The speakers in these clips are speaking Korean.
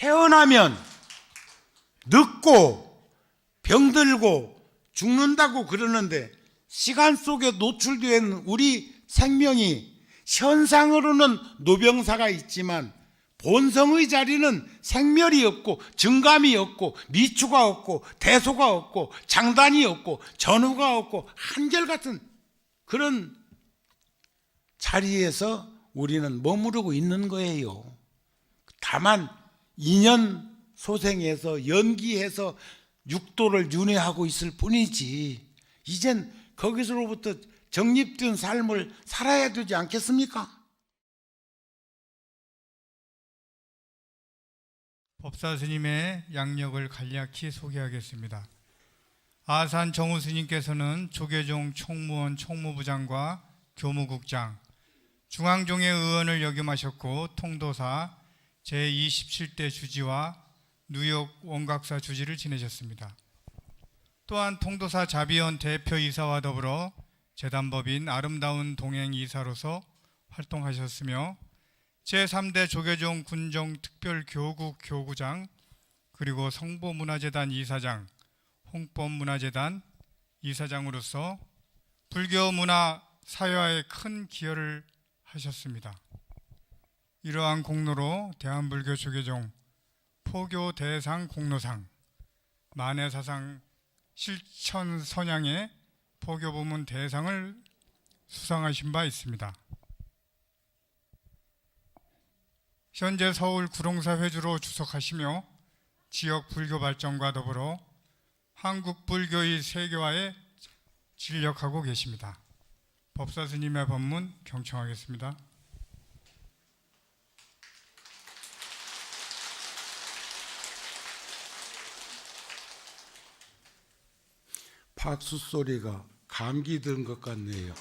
태어나면 늙고 병들고 죽는다고 그러는데 시간 속에 노출된 우리 생명이 현상으로는 노병사가 있지만 본성의 자리는 생멸이 없고 증감이 없고 미추가 없고 대소가 없고 장단이 없고 전후가 없고 한결같은 그런 자리에서 우리는 머무르고 있는 거예요. 다만 인연 소생해서 연기해서 육도를 윤회하고 있을 뿐이지 이젠 거기서로부터 정립된 삶을 살아야 되지 않겠습니까? 법사 스님의 양력을 간략히 소개하겠습니다. 아산 정우 스님께서는 조계종 총무원 총무부장과 교무국장, 중앙종회 의원을 역임하셨고 통도사 제27대 주지와 뉴욕 원각사 주지를 지내셨습니다. 또한 통도사 자비원 대표이사와 더불어 재단법인 아름다운 동행 이사로서 활동하셨으며 제3대 조계종 군정 특별교국 교구장 그리고 성보문화재단 이사장, 홍법문화재단 이사장으로서 불교 문화 사회화에 큰 기여를 하셨습니다. 이러한 공로로 대한불교 조계종 포교 대상 공로상, 만해사상 실천 선양의 포교 부문 대상을 수상하신 바 있습니다. 현재 서울 구룡사 회주로 주석하시며 지역 불교 발전과 더불어 한국 불교의 세계화에 진력하고 계십니다. 법사 스님의 법문 경청하겠습니다. 박수 소리가 감기 든 것 같네요.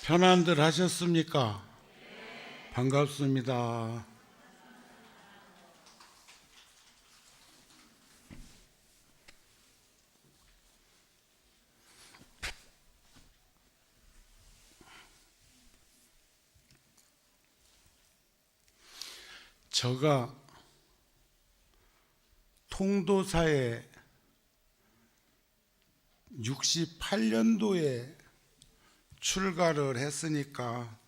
편안들 하셨습니까? 반갑습니다. 제가 통도사에 68년도에 출가를 했으니까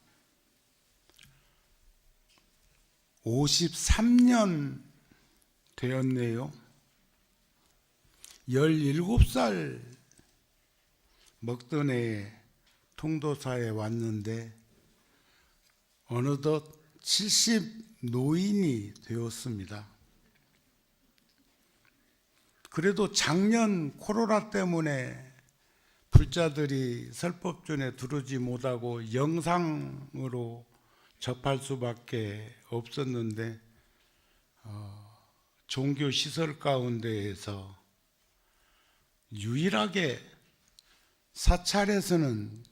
53년 되었네요. 17살 먹던 해에 통도사에 왔는데 어느덧 70 노인이 되었습니다. 그래도 작년 코로나 때문에 불자들이 설법전에 두르지 못하고 영상으로 접할 수밖에 없었는데 종교 시설 가운데에서 유일하게 사찰에서는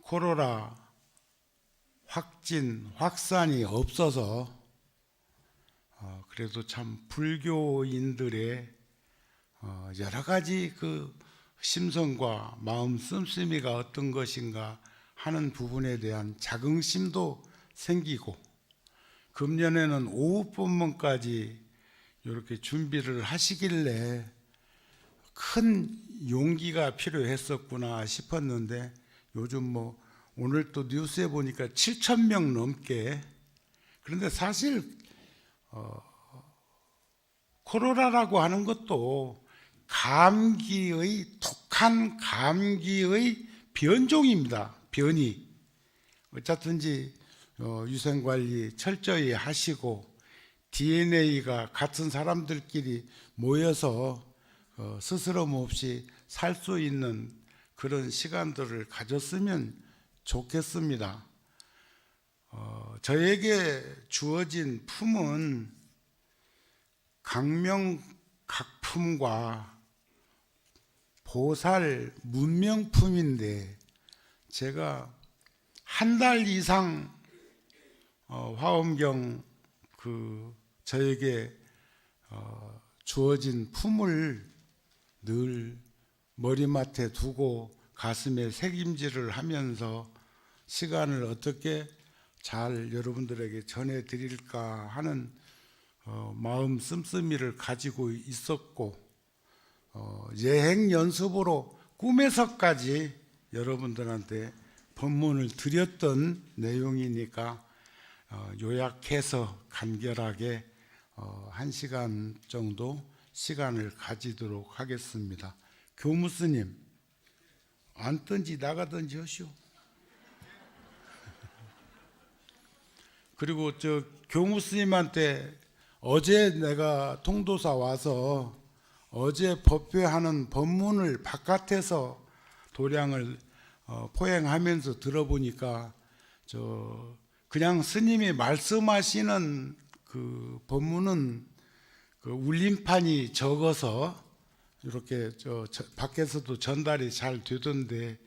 코로나 확산이 없어서 그래도 참 불교인들의 여러 가지 그 심성과 마음 씀씀이가 어떤 것인가 하는 부분에 대한 자긍심도 생기고 금년에는 오후 법문까지 이렇게 준비를 하시길래 큰 용기가 필요했었구나 싶었는데 요즘 오늘 또 뉴스에 보니까 7,000명 넘게 그런데 사실 코로나라고 하는 것도 독한 감기의 변종입니다. 변이. 어쨌든지 위생관리 철저히 하시고 DNA가 같은 사람들끼리 모여서 스스럼 없이 살 수 있는 그런 시간들을 가졌으면 좋겠습니다. 저에게 주어진 품은 강명각품과 보살 문명품인데 제가 한 달 이상 화엄경 저에게 주어진 품을 늘 머리맡에 두고 가슴에 새김질을 하면서 시간을 어떻게 잘 여러분들에게 전해드릴까 하는 마음 씀씀이를 가지고 있었고, 예행 연습으로 꿈에서까지 여러분들한테 법문을 드렸던 내용이니까 요약해서 간결하게 1시간 정도 시간을 가지도록 하겠습니다. 교무스님, 앉든지 나가든지 하시오. 그리고 교무스님한테 어제 내가 통도사 와서 어제 법회하는 법문을 바깥에서 도량을 포행하면서 들어보니까 그냥 스님이 말씀하시는 그 법문은 그 울림판이 적어서 이렇게 밖에서도 전달이 잘 되던데,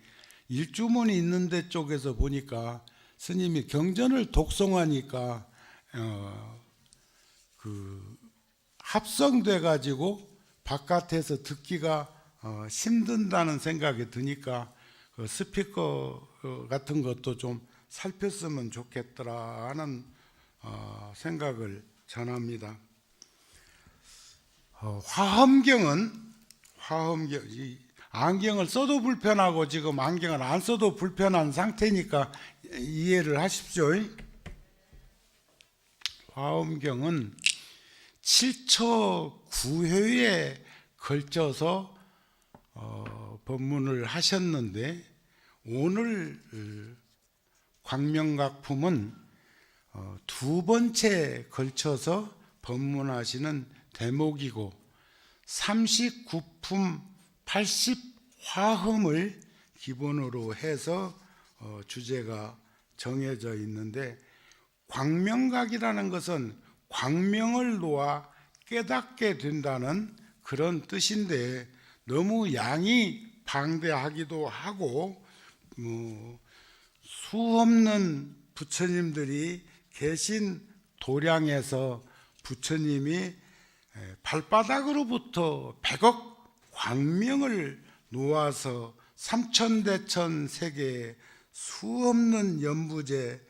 일주문이 있는 데 쪽에서 보니까 스님이 경전을 독송하니까 그 합성돼 가지고 바깥에서 듣기가 힘든다는 생각이 드니까 그 스피커 같은 것도 좀 살폈으면 좋겠더라 하는 생각을 전합니다. 화엄경은 이 안경을 써도 불편하고 지금 안경을 안 써도 불편한 상태니까 이해를 하십시오. 화엄경은 7처 9회에 걸쳐서 법문을 하셨는데, 오늘 광명각품은 두 번째 걸쳐서 법문하시는 대목이고, 39품 80화음을 기본으로 해서 주제가 정해져 있는데, 광명각이라는 것은 광명을 놓아 깨닫게 된다는 그런 뜻인데, 너무 양이 방대하기도 하고 수없는 부처님들이 계신 도량에서 부처님이 발바닥으로부터 100억 광명을 놓아서 삼천대천 세계에 수없는 연부제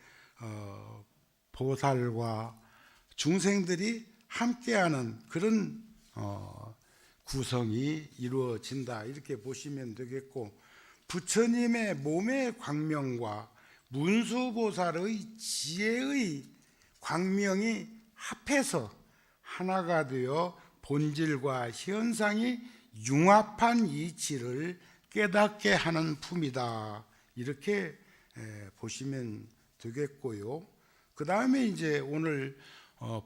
보살과 중생들이 함께하는 그런 구성이 이루어진다, 이렇게 보시면 되겠고, 부처님의 몸의 광명과 문수보살의 지혜의 광명이 합해서 하나가 되어 본질과 현상이 융합한 이치를 깨닫게 하는 품이다, 이렇게 보시면 되겠고요. 그 다음에 이제 오늘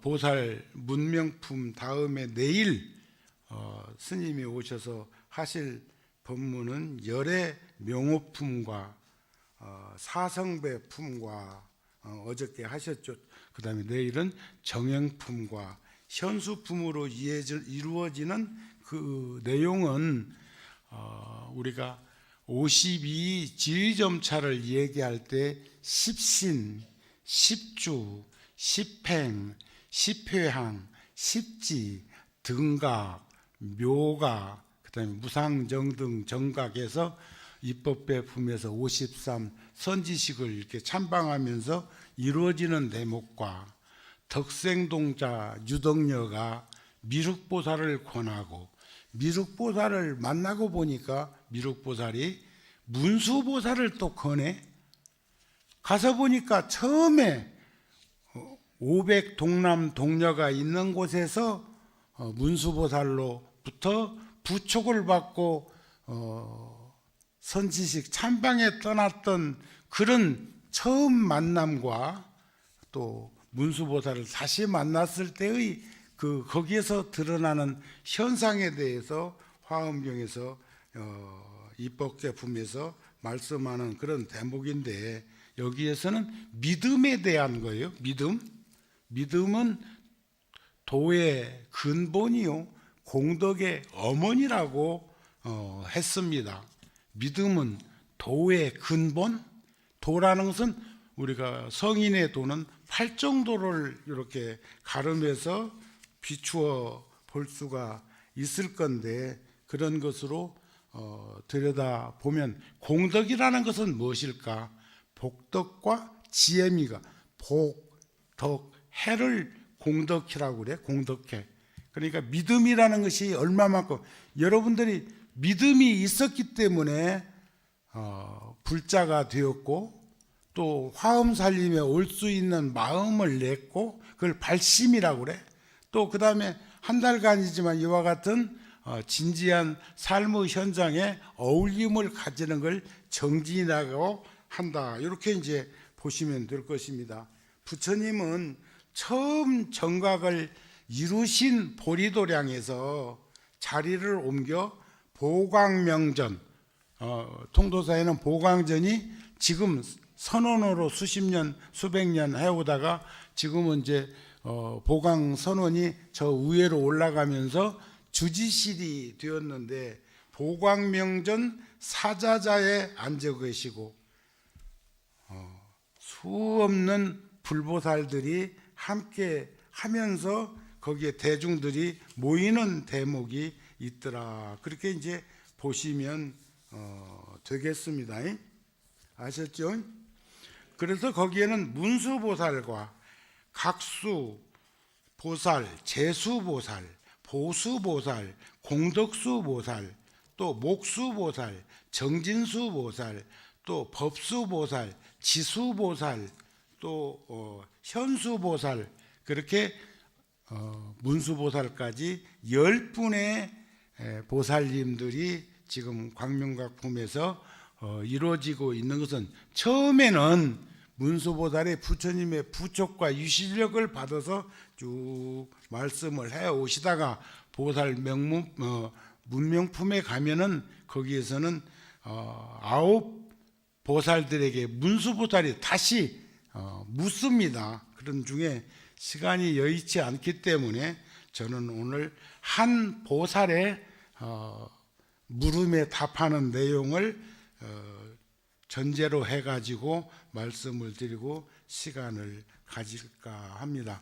보살 문명품 다음에 내일 스님이 오셔서 하실 법문은 열의 명호품과 사성배품과 어저께 하셨죠. 그 다음에 내일은 정행품과 현수품으로 이루어지는 그 내용은 우리가 52 지의점차를 얘기할 때 십신, 십주, 십행, 십회항, 십지, 등각, 묘각, 그다음에 무상정등 정각에서 입법배품에서 53 선지식을 이렇게 참방하면서 이루어지는 대목과, 덕생동자 유덕녀가 미륵보살을 권하고, 미륵보살을 만나고 보니까 미륵보살이 문수보살을 또 권해. 가서 보니까 처음에 500 동남 동녀가 있는 곳에서 문수보살로부터 부촉을 받고 선지식 참방에 떠났던 그런 처음 만남과, 또 문수보살을 다시 만났을 때의 거기에서 드러나는 현상에 대해서 화엄경에서 입법제품에서 말씀하는 그런 대목인데, 여기에서는 믿음에 대한 거예요. 믿음은 도의 근본이요 공덕의 어머니라고 했습니다. 믿음은 도의 근본. 도라는 것은 우리가 성인의 도는 팔정도를 이렇게 가름해서 비추어 볼 수가 있을 건데, 그런 것으로 들여다 보면 공덕이라는 것은 무엇일까? 복덕과 지혜미가 복덕 해를 공덕해라고 그래. 공덕해. 그러니까 믿음이라는 것이 얼마만큼 여러분들이 믿음이 있었기 때문에 불자가 되었고 또 화엄 살림에 올 수 있는 마음을 냈고 그걸 발심이라고 그래. 또 그 다음에 한 달간이지만 이와 같은 진지한 삶의 현장에 어울림을 가지는 걸 정진이라고 한다. 이렇게 이제 보시면 될 것입니다. 부처님은 처음 정각을 이루신 보리도량에서 자리를 옮겨 보광명전, 통도사에는 보광전이 지금 선원으로 수십 년, 수백 년 해오다가 지금은 이제 보광선원이 저 위에로 올라가면서 주지실이 되었는데 보광명전 사자자에 앉아 계시고 수없는 불보살들이 함께 하면서 거기에 대중들이 모이는 대목이 있더라. 그렇게 이제 보시면 되겠습니다. 아셨죠? 그래서 거기에는 문수보살과 각수보살, 재수보살, 보수보살, 공덕수보살, 또 목수보살, 정진수보살, 또 법수보살, 지수보살, 또 현수보살, 그렇게 문수보살까지 10분의 보살님들이 지금 광명각품에서 이루어지고 있는 것은 처음에는 문수보살의 부처님의 부촉과 유실력을 받아서 쭉 말씀을 해 오시다가 보살 문명품에 가면은 거기에서는 9 보살들에게 문수보살이 다시 묻습니다. 그런 중에 시간이 여의치 않기 때문에 저는 오늘 한 보살의 물음에 답하는 내용을 전제로 해가지고 말씀을 드리고 시간을 가질까 합니다.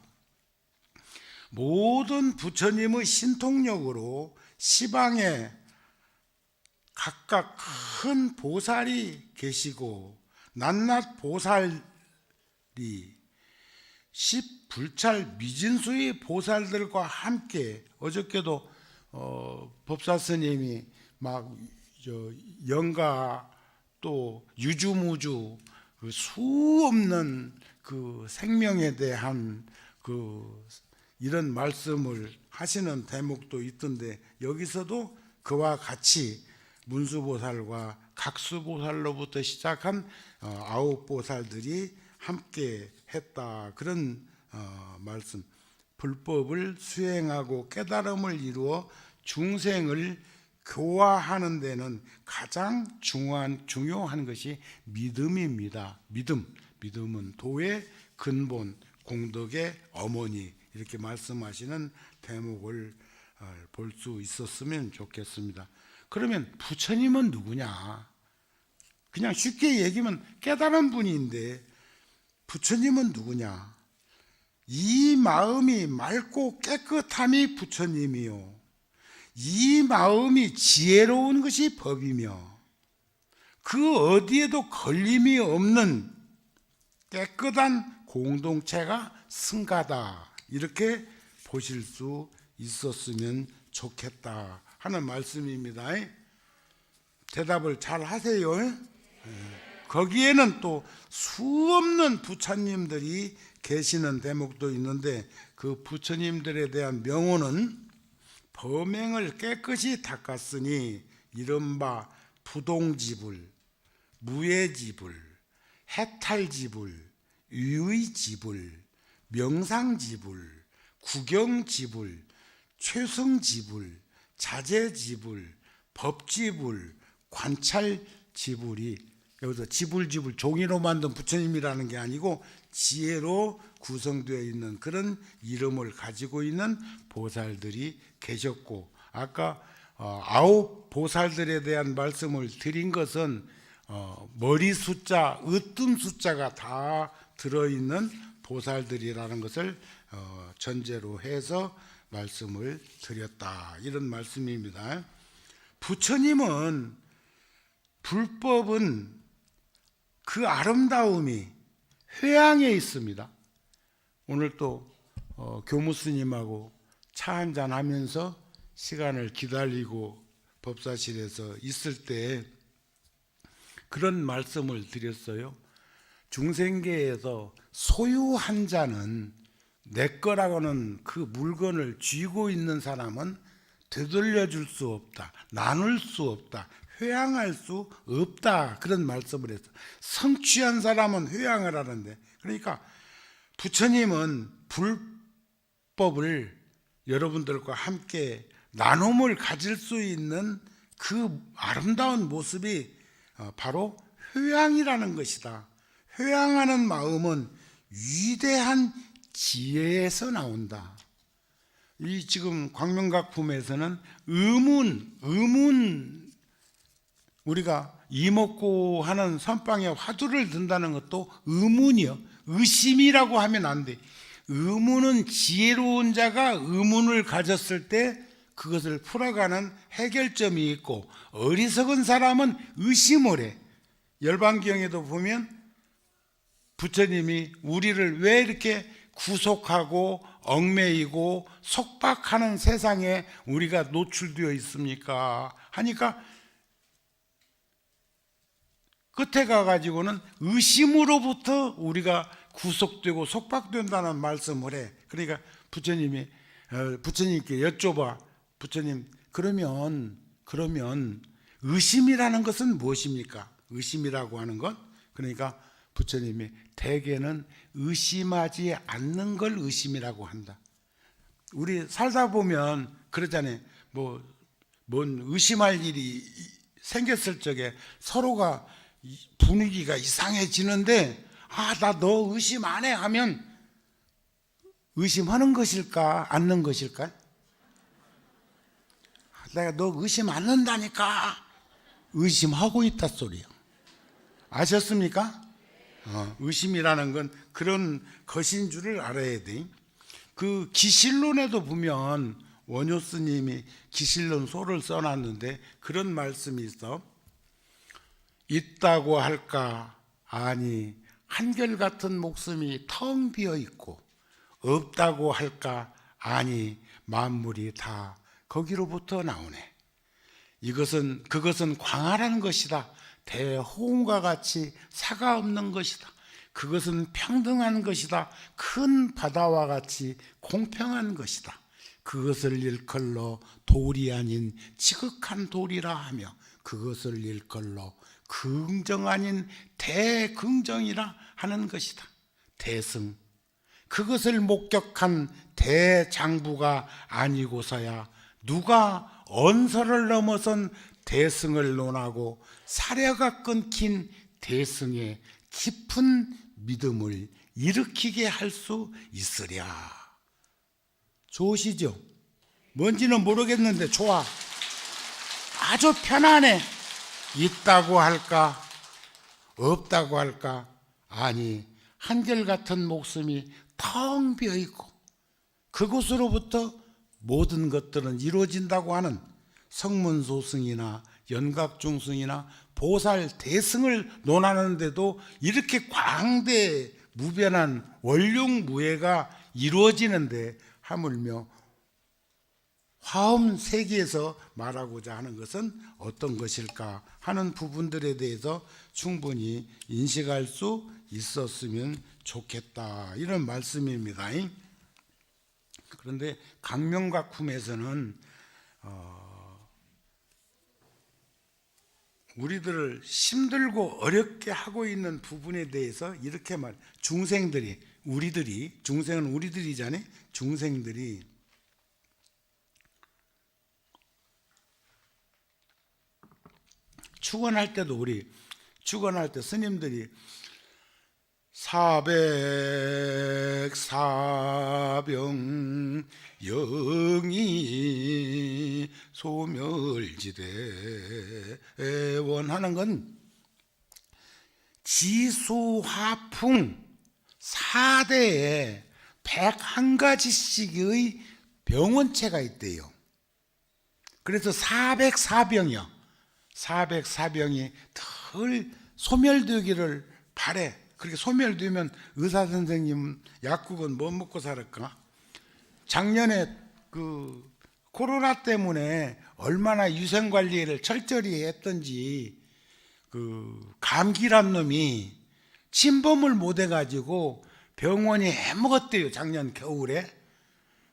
모든 부처님의 신통력으로 시방에 각각 큰 보살이 계시고 낱낱 보살이 십불찰 미진수의 보살들과 함께 어저께도 법사스님이 막 영가 또 유주무주 그 수없는 그 생명에 대한 그 이런 말씀을 하시는 대목도 있던데 여기서도 그와 같이 문수보살과 각수보살로부터 시작한 9 보살들이 함께 했다. 그런 말씀. 불법을 수행하고 깨달음을 이루어 중생을 교화하는 데는 가장 중요한 것이 믿음입니다. 믿음은 도의 근본, 공덕의 어머니, 이렇게 말씀하시는 대목을 볼 수 있었으면 좋겠습니다. 그러면 부처님은 누구냐? 그냥 쉽게 얘기하면 깨달은 분인데 부처님은 누구냐? 이 마음이 맑고 깨끗함이 부처님이요, 이 마음이 지혜로운 것이 법이며 그 어디에도 걸림이 없는 깨끗한 공동체가 승가다. 이렇게 보실 수 있었으면 좋겠다 하는 말씀입니다. 대답을 잘 하세요. 거기에는 또 수없는 부처님들이 계시는 대목도 있는데 그 부처님들에 대한 명호는 범행을 깨끗이 닦았으니 이른바 부동지불, 무예지불, 해탈지불, 유의지불, 명상지불, 구경지불, 최승지불, 자제지불, 법지불, 관찰지불이, 여기서 지불 종이로 만든 부처님이라는 게 아니고 지혜로 구성되어 있는 그런 이름을 가지고 있는 보살들이 계셨고, 아까 9 보살들에 대한 말씀을 드린 것은 머리 숫자, 으뜸 숫자가 다 들어있는 보살들이라는 것을 전제로 해서 말씀을 드렸다. 이런 말씀입니다. 부처님은 불법은 그 아름다움이 회양에 있습니다. 오늘 또 교무스님하고 차 한잔 하면서 시간을 기다리고 법사실에서 있을 때 그런 말씀을 드렸어요. 중생계에서 소유한 자는 내 거라고는 그 물건을 쥐고 있는 사람은 되돌려 줄 수 없다, 나눌 수 없다, 회양할 수 없다, 그런 말씀을 했어. 성취한 사람은 회양을 하는데, 그러니까 부처님은 불법을 여러분들과 함께 나눔을 가질 수 있는 그 아름다운 모습이 바로 회양이라는 것이다. 회양하는 마음은 위대한 지혜에서 나온다. 이 지금 광명각품에서는 의문, 우리가 이목구 하는 선방에 화두를 든다는 것도 의문이요, 의심이라고 하면 안 돼. 의문은 지혜로운 자가 의문을 가졌을 때 그것을 풀어가는 해결점이 있고, 어리석은 사람은 의심을 해. 열반경에도 보면 부처님이 우리를 왜 이렇게 구속하고 얽매이고 속박하는 세상에 우리가 노출되어 있습니까 하니까 끝에 가가지고는 의심으로부터 우리가 구속되고 속박된다는 말씀을 해. 그러니까 부처님께 여쭤봐. 부처님, 그러면 의심이라는 것은 무엇입니까? 의심이라고 하는 것? 그러니까 부처님이 대개는 의심하지 않는 걸 의심이라고 한다. 우리 살다 보면 그러잖아요. 뭔 의심할 일이 생겼을 적에 서로가 분위기가 이상해지는데, 나 너 의심 안 해 하면 의심하는 것일까, 않는 것일까? 내가 너 의심 않는다니까 의심하고 있다 소리야. 아셨습니까? 의심이라는 건 그런 것인 줄을 알아야 돼. 그 기실론에도 보면 원효 스님이 기실론 소를 써놨는데 그런 말씀이 있어. 있다고 할까? 아니, 한결같은 목숨이 텅 비어 있고, 없다고 할까? 아니, 만물이 다 거기로부터 나오네. 그것은 광활한 것이다. 대호응과 같이 사가 없는 것이다. 그것은 평등한 것이다. 큰 바다와 같이 공평한 것이다. 그것을 일컬러 돌이 아닌 지극한 돌이라 하며, 그것을 일컬러 긍정 아닌 대긍정이라 하는 것이다. 대승, 그것을 목격한 대장부가 아니고서야 누가 언서를 넘어선 대승을 논하고 사려가 끊긴 대승의 깊은 믿음을 일으키게 할 수 있으랴. 좋으시죠? 뭔지는 모르겠는데 좋아. 아주 편안해. 있다고 할까? 없다고 할까? 아니, 한결같은 목숨이 텅 비어있고 그곳으로부터 모든 것들은 이루어진다고 하는 성문소승이나 연각중승이나 보살 대승을 논하는데도 이렇게 광대 무변한 원룡무예가 이루어지는데, 하물며 화엄 세계에서 말하고자 하는 것은 어떤 것일까 하는 부분들에 대해서 충분히 인식할 수 있었으면 좋겠다, 이런 말씀입니다. 그런데 강명각품에서는 우리들을 힘들고 어렵게 하고 있는 부분에 대해서 이렇게 중생들이, 중생은 우리들이잖아요. 중생들이 축원할 때도, 축원할 때 스님들이 사백사병 영이 소멸지대 원하는 건 지수화풍 4대에 101가지씩의 병원체가 있대요. 그래서 404병이요. 404병이 덜 소멸되기를 바래. 그렇게 소멸되면 의사 선생님 약국은 뭐 먹고 살을까? 작년에 그 코로나 때문에 얼마나 위생 관리를 철저히 했던지 그 감기란 놈이 침범을 못 해가지고 병원이 해먹었대요. 작년 겨울에.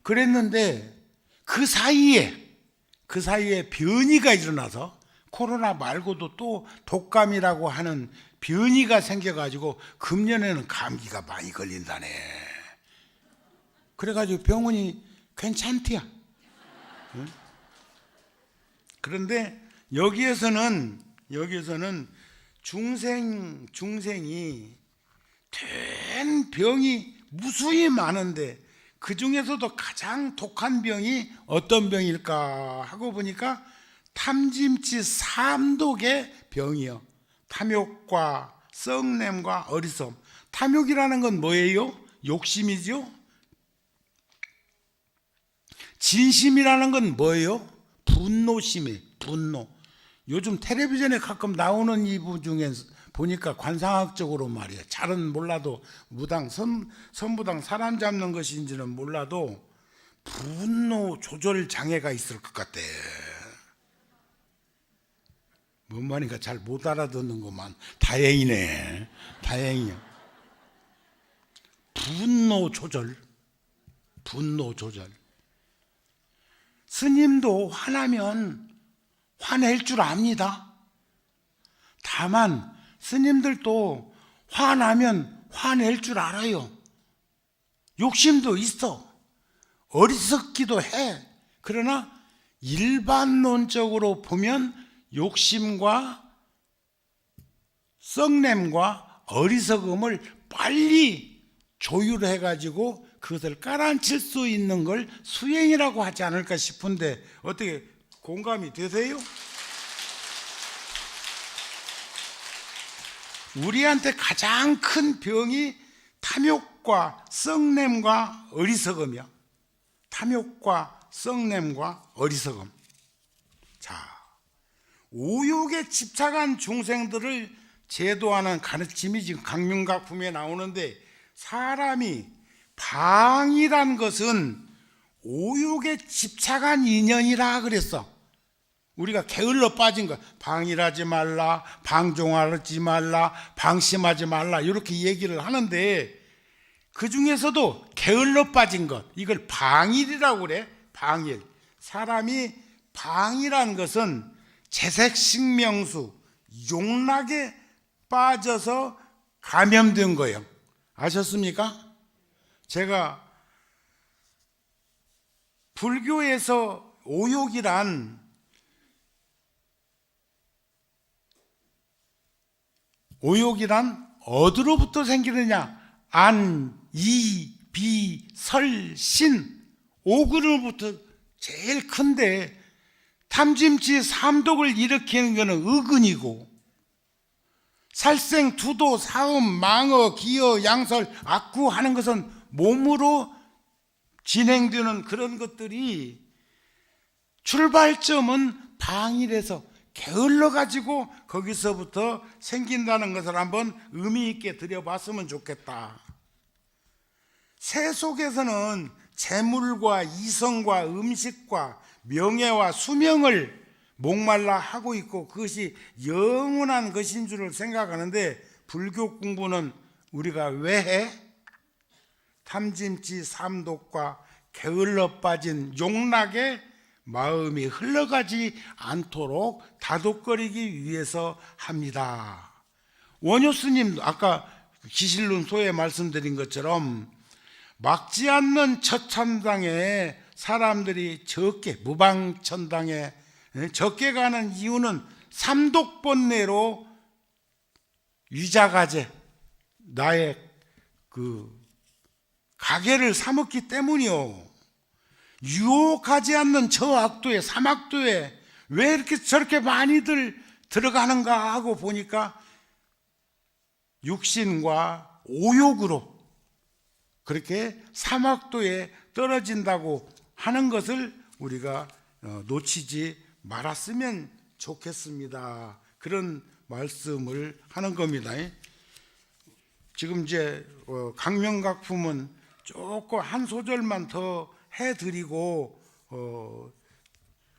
그랬는데 그 사이에 변이가 일어나서 코로나 말고도 또 독감이라고 하는 변이가 생겨가지고 금년에는 감기가 많이 걸린다네. 그래가지고 병원이 괜찮대요. 응? 그런데 여기에서는 중생이 된 병이 무수히 많은데 그 중에서도 가장 독한 병이 어떤 병일까 하고 보니까 탐짐치 삼독의 병이요. 탐욕과 썩냄과 어리석음. 탐욕이라는 건 뭐예요? 욕심이죠. 진심이라는 건 뭐예요? 분노심이에요. 분노. 요즘 텔레비전에 가끔 나오는 이부 중에 보니까 관상학적으로 말이에요. 잘은 몰라도 무당, 선부당 사람 잡는 것인지는 몰라도 분노 조절 장애가 있을 것 같아. 뭔 말인가 잘 못 알아듣는구만. 다행이네. 다행이야. 분노 조절. 스님도 화나면 화낼 줄 압니다. 다만 스님들도 화나면 화낼 줄 알아요. 욕심도 있어. 어리석기도 해. 그러나 일반론적으로 보면 욕심과 썩냄과 어리석음을 빨리 조율해가지고 그것을 깔아앉힐 수 있는 걸 수행이라고 하지 않을까 싶은데 어떻게 공감이 되세요? 우리한테 가장 큰 병이 탐욕과 썩냄과 어리석음이야. 탐욕과 썩냄과 어리석음. 자, 오욕에 집착한 중생들을 제도하는 가르침이 지금 강명각품에 나오는데 사람이 방이란 것은 오욕에 집착한 인연이라 그랬어. 우리가 게을러 빠진 거 방일하지 말라, 방종하지 말라, 방심하지 말라 이렇게 얘기를 하는데 그 중에서도 게을러 빠진 것 이걸 방일이라고 그래. 방일. 사람이 방이란 것은 재색식명수 용락에 빠져서 감염된 거예요. 아셨습니까? 제가 불교에서 오욕이란 어디로부터 생기느냐? 안, 이, 비, 설, 신, 오그로부터 제일 큰데 탐짐치 삼독을 일으키는 것은 의근이고 살생, 투도, 사음, 망어, 기어, 양설, 악구 하는 것은 몸으로 진행되는 그런 것들이 출발점은 방일에서 게을러가지고 거기서부터 생긴다는 것을 한번 의미 있게 들여봤으면 좋겠다. 새 속에서는 재물과 이성과 음식과 명예와 수명을 목말라 하고 있고 그것이 영원한 것인 줄을 생각하는데 불교 공부는 우리가 왜 해? 탐짐치 삼독과 게을러 빠진 용락에 마음이 흘러가지 않도록 다독거리기 위해서 합니다. 원효 스님 아까 기실론소에 말씀드린 것처럼 막지 않는 처참당에 사람들이 적게 무방천당에 적게 가는 이유는 삼독번뇌로 위자가제 나의 그 가계를 삼았기 때문이요. 유혹하지 않는 저 악도에 삼악도에 왜 이렇게 저렇게 많이들 들어가는가 하고 보니까 육신과 오욕으로 그렇게 삼악도에 떨어진다고 하는 것을 우리가 놓치지 말았으면 좋겠습니다. 그런 말씀을 하는 겁니다. 지금 이제 강명각품은 조금 한 소절만 더 해드리고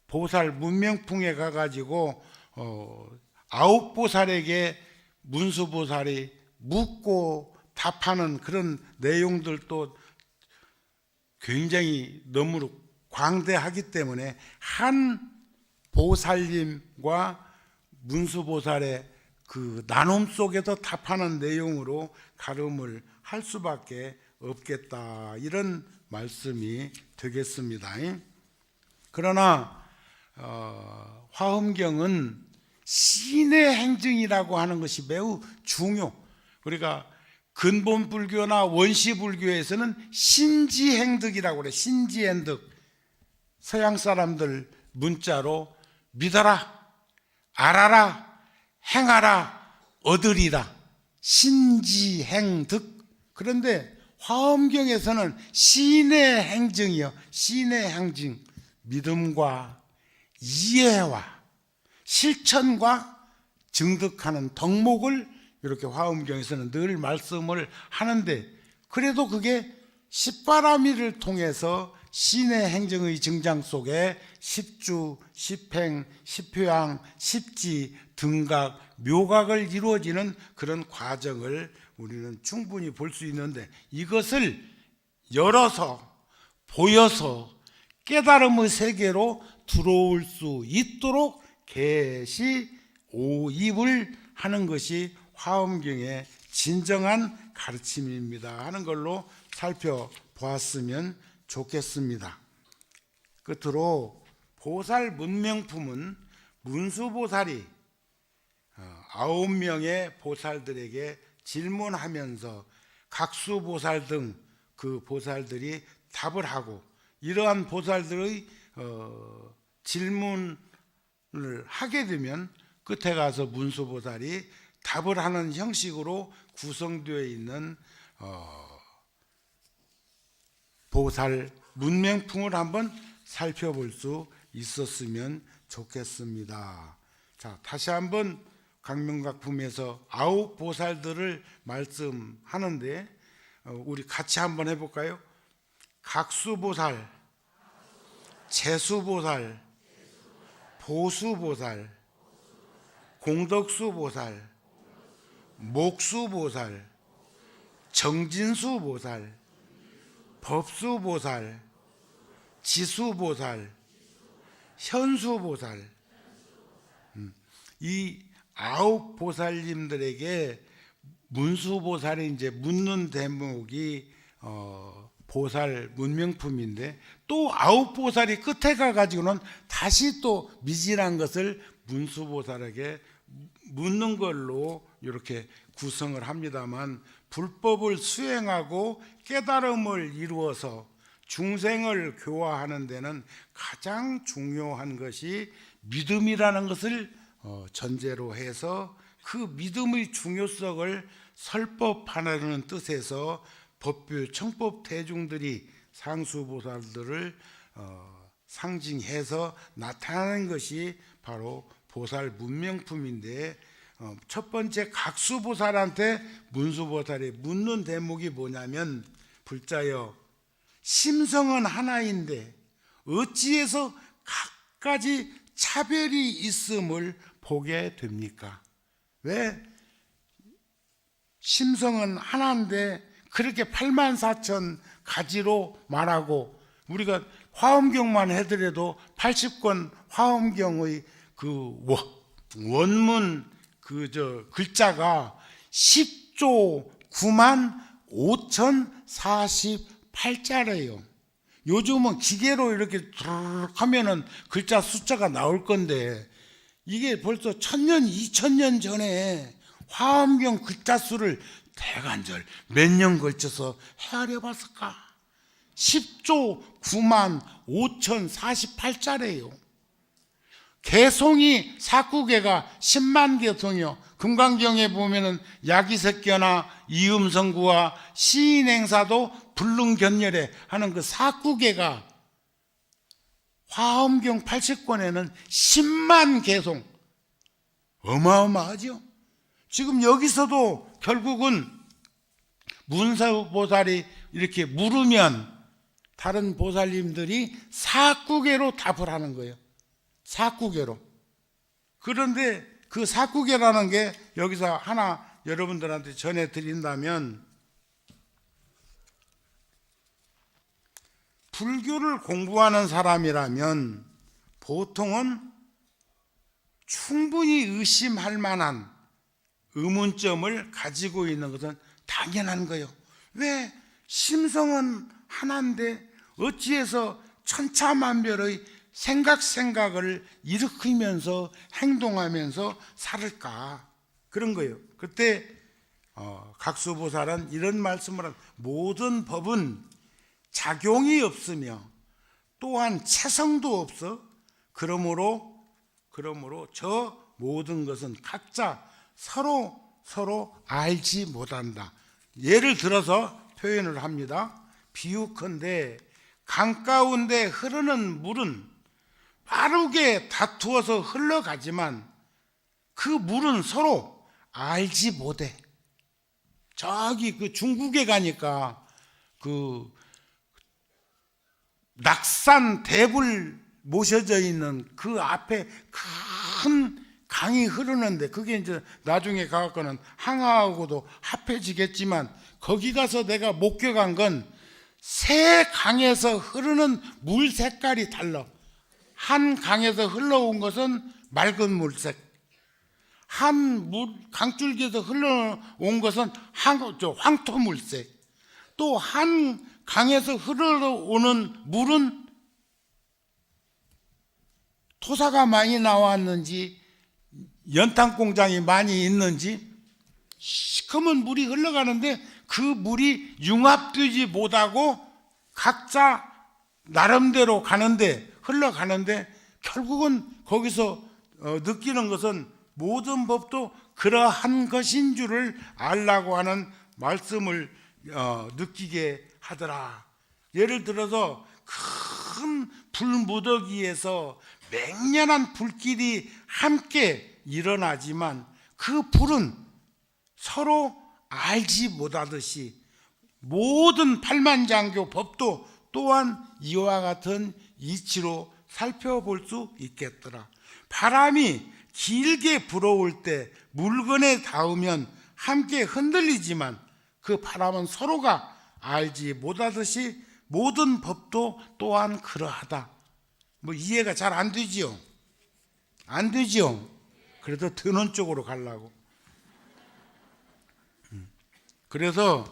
보살 문명풍에 가가지고 아홉보살에게 문수보살이 묻고 답하는 그런 내용들도 굉장히 너무 광대하기 때문에 한 보살님과 문수보살의 그 나눔 속에서 답하는 내용으로 가름을 할 수밖에 없겠다, 이런 말씀이 되겠습니다. 그러나 화엄경은 신의 행증이라고 하는 것이 매우 중요. 우리가 근본 불교나 원시 불교에서는 신지행득이라고 그래. 신지행득. 서양 사람들 문자로 믿어라, 알아라, 행하라, 얻으리라. 신지행득. 그런데 화엄경에서는 신의 행증이요, 신의 행증. 믿음과 이해와 실천과 증득하는 덕목을 이렇게 화엄경에서는 늘 말씀을 하는데, 그래도 그게 십바라미를 통해서 신의 행정의 증장 속에 십주, 십행, 십효양, 십지, 등각, 묘각을 이루어지는 그런 과정을 우리는 충분히 볼 수 있는데, 이것을 열어서 보여서 깨달음의 세계로 들어올 수 있도록 계시 오입을 하는 것이 화엄경의 진정한 가르침입니다 하는 걸로 살펴보았으면 좋겠습니다. 끝으로 보살 문명품은 문수보살이 9명의 보살들에게 질문하면서 각수보살 등 그 보살들이 답을 하고, 이러한 보살들의 질문을 하게 되면 끝에 가서 문수보살이 답을 하는 형식으로 구성되어 있는 보살 문명풍을 한번 살펴볼 수 있었으면 좋겠습니다. 자, 다시 한번 강명각품에서 9보살들을 말씀하는데 우리 같이 한번 해볼까요? 각수보살, 재수보살, 보수보살, 공덕수보살, 목수보살, 정진수보살, 법수보살, 지수보살, 현수보살. 이 9보살님들에게 문수보살이 이제 묻는 대목이 보살 문명품인데, 또 9보살이 끝에 가가지고는 다시 또 미진한 것을 문수보살에게 묻는 걸로 이렇게 구성을 합니다만, 불법을 수행하고 깨달음을 이루어서 중생을 교화하는 데는 가장 중요한 것이 믿음이라는 것을 전제로 해서, 그 믿음의 중요성을 설법하는 뜻에서 법규 청법 대중들이 상수보살들을 상징해서 나타나는 것이 바로 보살 문명품인데, 첫 번째 각수보살한테 문수보살이 묻는 대목이 뭐냐면, 불자여 심성은 하나인데 어찌해서 각가지 차별이 있음을 보게 됩니까? 왜 심성은 하나인데 그렇게 84,000 가지로 말하고, 우리가 화엄경만 해더라도 80권 화엄경의 그 원문 글자가 10조 95,048자래요. 요즘은 기계로 이렇게 하면은 글자 숫자가 나올 건데, 이게 벌써 1000년, 2000년 전에 화엄경 글자 수를 대간절 몇 년 걸쳐서 헤아려 봤을까? 10조 95,048자래요. 개송이 사구개가 10만 개송이요. 금강경에 보면은 야기석견나 이음성구와 시인행사도 불능견열에 하는 그 사구개가 화엄경 80권에는 10만 개송. 어마어마하죠. 지금 여기서도 결국은 문사보살이 이렇게 물으면 다른 보살님들이 사구계로 답을 하는 거예요. 사구계로. 그런데 그 사구계라는 게 여기서 하나 여러분들한테 전해드린다면, 불교를 공부하는 사람이라면 보통은 충분히 의심할 만한 의문점을 가지고 있는 것은 당연한 거예요. 왜? 심성은 하나인데 어찌해서 천차만별의 생각을 일으키면서 행동하면서 살을까? 그런 거예요. 그때 각수보살은 이런 말씀을 한, 모든 법은 작용이 없으며 또한 체성도 없어. 그러므로 저 모든 것은 각자 서로 알지 못한다. 예를 들어서 표현을 합니다. 비유컨대 강 가운데 흐르는 물은 빠르게 다투어서 흘러가지만 그 물은 서로 알지 못해. 저기 그 중국에 가니까 그 낙산 대불 모셔져 있는 그 앞에 큰 강이 흐르는데, 그게 이제 나중에 가갖고는 항아하고도 합해지겠지만, 거기 가서 내가 목격한 건 새 강에서 흐르는 물 색깔이 달라. 한 강에서 흘러온 것은 맑은 물색, 한 강줄기에서 흘러온 것은 황토물색, 또 한 강에서 흘러오는 물은 토사가 많이 나왔는지 연탄 공장이 많이 있는지 시커먼 물이 흘러가는데 그 물이 융합되지 못하고 각자 나름대로 흘러가는데 결국은 거기서 느끼는 것은 모든 법도 그러한 것인 줄을 알라고 하는 말씀을 느끼게 하더라. 예를 들어서 큰 불무더기에서 맹렬한 불길이 함께 일어나지만 그 불은 서로 알지 못하듯이 모든 팔만장교 법도 또한 이와 같은 이치로 살펴볼 수 있겠더라. 바람이 길게 불어올 때 물건에 닿으면 함께 흔들리지만 그 바람은 서로가 알지 못하듯이 모든 법도 또한 그러하다. 뭐 이해가 잘 안 되지요? 안 되지요? 그래도 드는 쪽으로 가려고. 그래서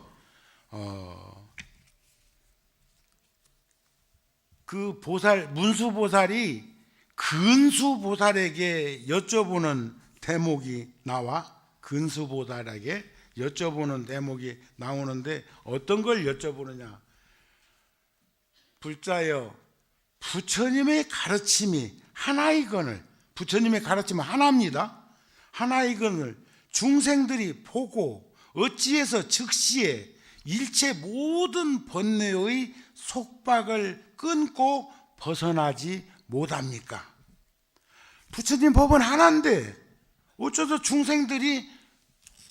그 보살, 문수보살이 근수보살에게 여쭤보는 대목이 나와. 근수보살에게 여쭤보는 대목이 나오는데 어떤 걸 여쭤보느냐? 불자여, 부처님의 가르침이 하나이건을, 부처님의 가르침은 하나입니다. 하나이건을 중생들이 보고 어찌해서 즉시에 일체 모든 번뇌의 속박을 끊고 벗어나지 못합니까? 부처님 법은 하나인데 어쩌서 중생들이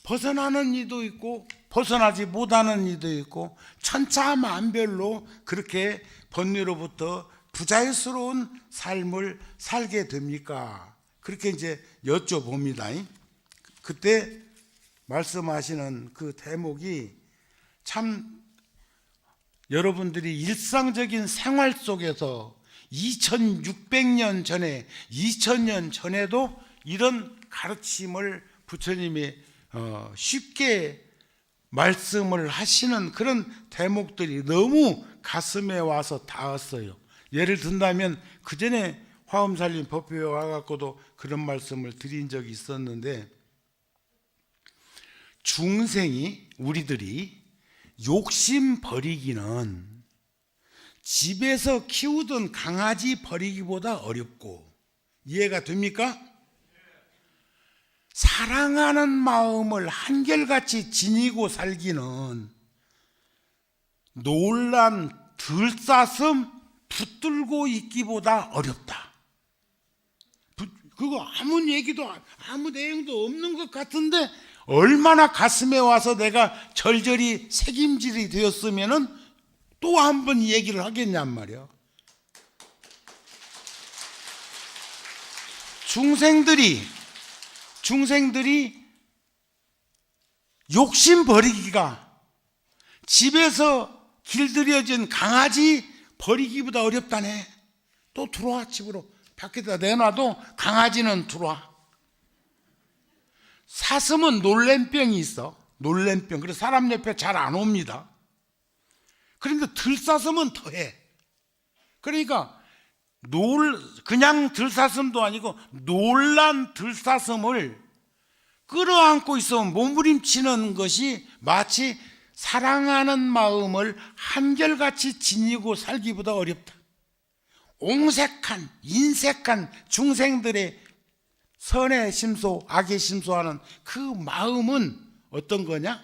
벗어나는 이도 있고 벗어나지 못하는 이도 있고 천차만별로 그렇게 번뇌로부터 부자유스러운 삶을 살게 됩니까? 그렇게 이제 여쭤봅니다. 그때 말씀하시는 그 대목이 참 여러분들이 일상적인 생활 속에서 2600년 전에 2000년 전에도 이런 가르침을 부처님이 쉽게 말씀을 하시는 그런 대목들이 너무 가슴에 와서 닿았어요. 예를 든다면 그 전에 화엄살림 법회에 와갖고도 그런 말씀을 드린 적이 있었는데, 중생이, 우리들이 욕심 버리기는 집에서 키우던 강아지 버리기보다 어렵고, 이해가 됩니까? 사랑하는 마음을 한결같이 지니고 살기는 놀란 들사슴 붙들고 있기보다 어렵다. 그거 아무 얘기도 아무 내용도 없는 것 같은데 얼마나 가슴에 와서 내가 절절히 새김질이 되었으면은 또 한 번 얘기를 하겠냔 말이야. 중생들이 욕심 버리기가 집에서 길들여진 강아지 버리기보다 어렵다네. 또 들어와 집으로. 밖에다 내놔도 강아지는 들어와. 사슴은 놀램병이 있어. 놀램병. 그래서 사람 옆에 잘 안 옵니다. 그런데 들사슴은 더해. 그러니까 그냥 들사슴도 아니고 놀란 들사슴을 끌어안고 있으면 몸부림치는 것이 마치 사랑하는 마음을 한결같이 지니고 살기보다 어렵다. 옹색한 인색한 중생들의 선의 심소 악의 심소하는 그 마음은 어떤 거냐?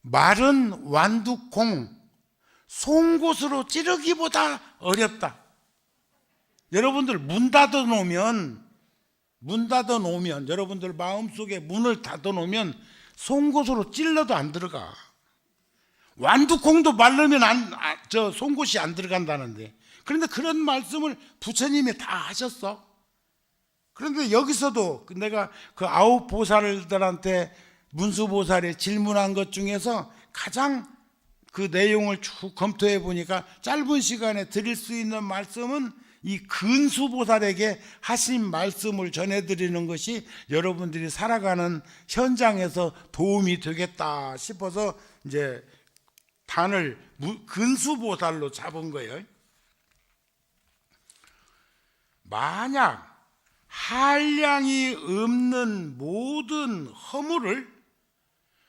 마른 완두콩 송곳으로 찌르기보다 어렵다. 여러분들 문 닫아 놓으면 여러분들 마음속에 문을 닫아 놓으면 송곳으로 찔러도 안 들어가. 완두콩도 마르면 송곳이 안 들어간다는데. 그런데 그런 말씀을 부처님이 다 하셨어. 그런데 여기서도 내가 그 9 보살들한테 문수보살이 질문한 것 중에서 가장 그 내용을 쭉 검토해 보니까 짧은 시간에 드릴 수 있는 말씀은 이 근수보살에게 하신 말씀을 전해드리는 것이 여러분들이 살아가는 현장에서 도움이 되겠다 싶어서 이제 단을 근수보살로 잡은 거예요. 만약 한량이 없는 모든 허물을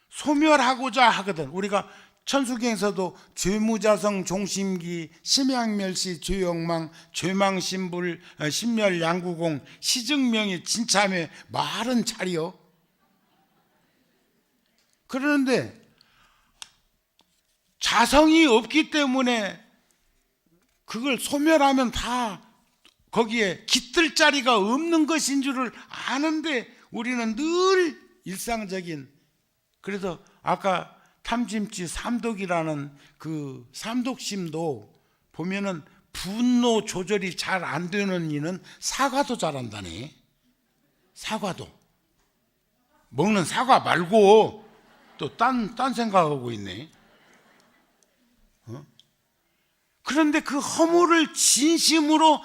소멸하고자 하거든. 우리가 천수경에서도 죄무자성 종심기 심양멸시 죄욕망 죄망신불 신멸양구공 시증명이 진참회 말은 잘이요. 그러는데 자성이 없기 때문에 그걸 소멸하면 다 거기에 깃들 자리가 없는 것인 줄을 아는데 우리는 늘 일상적인, 그래서 아까 탐심치 삼독이라는 그 삼독심도 보면은 분노 조절이 잘 안 되는 이는 사과도 잘한다네. 사과도 먹는 사과 말고 또 딴 생각하고 있네. 그런데 그 허물을 진심으로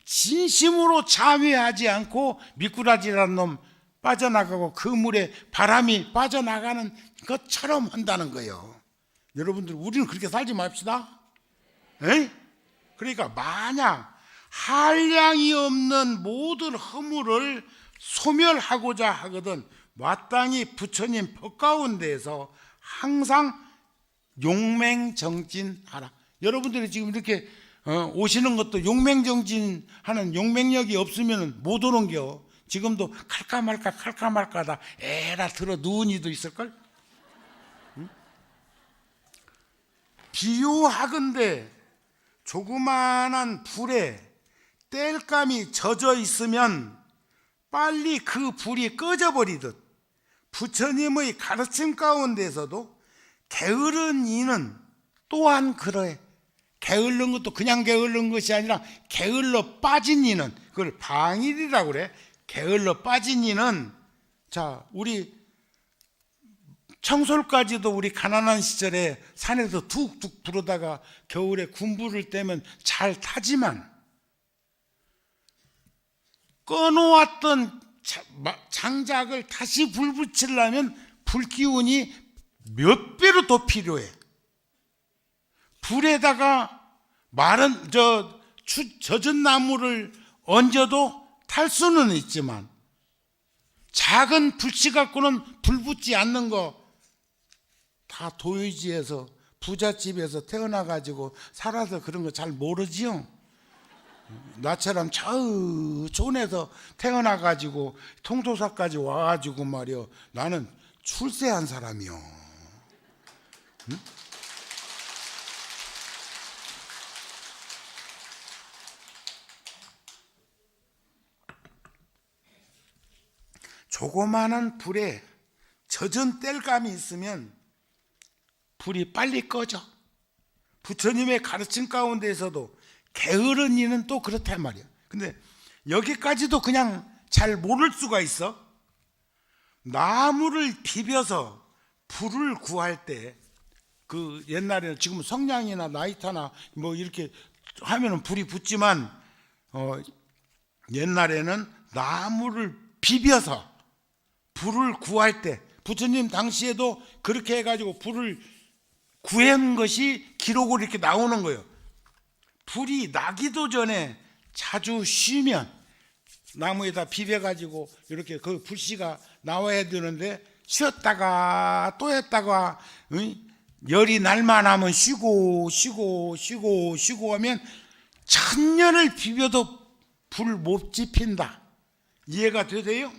진심으로 참회하지 않고 미꾸라지라는 놈 빠져나가고 그 물에 바람이 빠져나가는 것처럼 한다는 거예요. 여러분들 우리는 그렇게 살지 맙시다. 에이? 그러니까 만약 한량이 없는 모든 허물을 소멸하고자 하거든 마땅히 부처님 법 가운데에서 항상 용맹정진하라. 여러분들이 지금 이렇게 오시는 것도 용맹정진하는 용맹력이 없으면 못 오는겨. 지금도 칼까 말까다 에라 들어 누운 이도 있을걸? 응? 비유하건대 조그만한 불에 땔감이 젖어 있으면 빨리 그 불이 꺼져버리듯 부처님의 가르침 가운데서도 게으른 이는 또한 그러해. 게을른 것도 그냥 게을른 것이 아니라 게을러 빠진 이는, 그걸 방일이라고 그래. 게을러 빠진 이는, 자, 우리 청솔까지도 우리 가난한 시절에 산에서 툭툭 부르다가 겨울에 군부를 떼면 잘 타지만 꺼놓았던 장작을 다시 불 붙이려면 불기운이 몇 배로 더 필요해. 불에다가 마른 젖은 나무를 얹어도 탈 수는 있지만 작은 불씨 갖고는 불 붙지 않는 거 다 도의지에서 부잣집에서 태어나가지고 살아서 그런 거 잘 모르지요. 나처럼 저 촌에서 태어나가지고 통도사까지 와가지고 말이요, 나는 출세한 사람이요. 응? 조그마한 불에 젖은 땔감이 있으면 불이 빨리 꺼져. 부처님의 가르침 가운데에서도 게으른 이는 또 그렇단 말이야. 근데 여기까지도 그냥 잘 모를 수가 있어. 나무를 비벼서 불을 구할 때, 그 옛날에는, 지금 성냥이나 나이타나 뭐 이렇게 하면은 불이 붙지만, 옛날에는 나무를 비벼서 불을 구할 때, 부처님 당시에도 그렇게 해가지고 불을 구한 것이 기록으로 이렇게 나오는 거예요. 불이 나기도 전에 자주 쉬면 나무에다 비벼가지고 이렇게 그 불씨가 나와야 되는데, 쉬었다가 또 했다가, 열이 날만 하면 쉬고 하면 천년을 비벼도 불 못 지핀다. 이해가 되세요?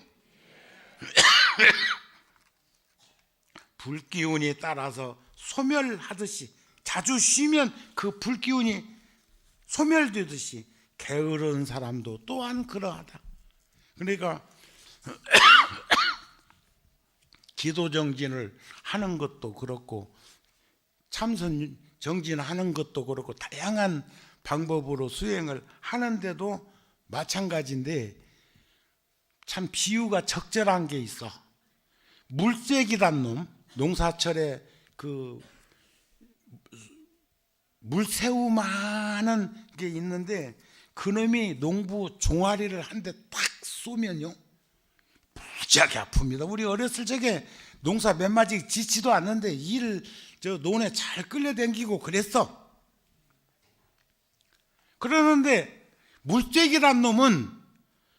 불기운이 따라서 소멸하듯이, 자주 쉬면 그 불기운이 소멸되듯이 게으른 사람도 또한 그러하다. 그러니까 기도 정진을 하는 것도 그렇고 참선 정진하는 것도 그렇고 다양한 방법으로 수행을 하는데도 마찬가지인데, 참 비유가 적절한 게 있어. 물색이란 놈, 농사철에 그 물새우 많은 게 있는데, 그놈이 농부 종아리를 한 대 탁 쏘면요 무지하게 아픕니다. 우리 어렸을 적에 농사 몇 마디 짓지도 않는데 저 논에 잘 끌려다니고 그랬어. 그러는데 물색이란 놈은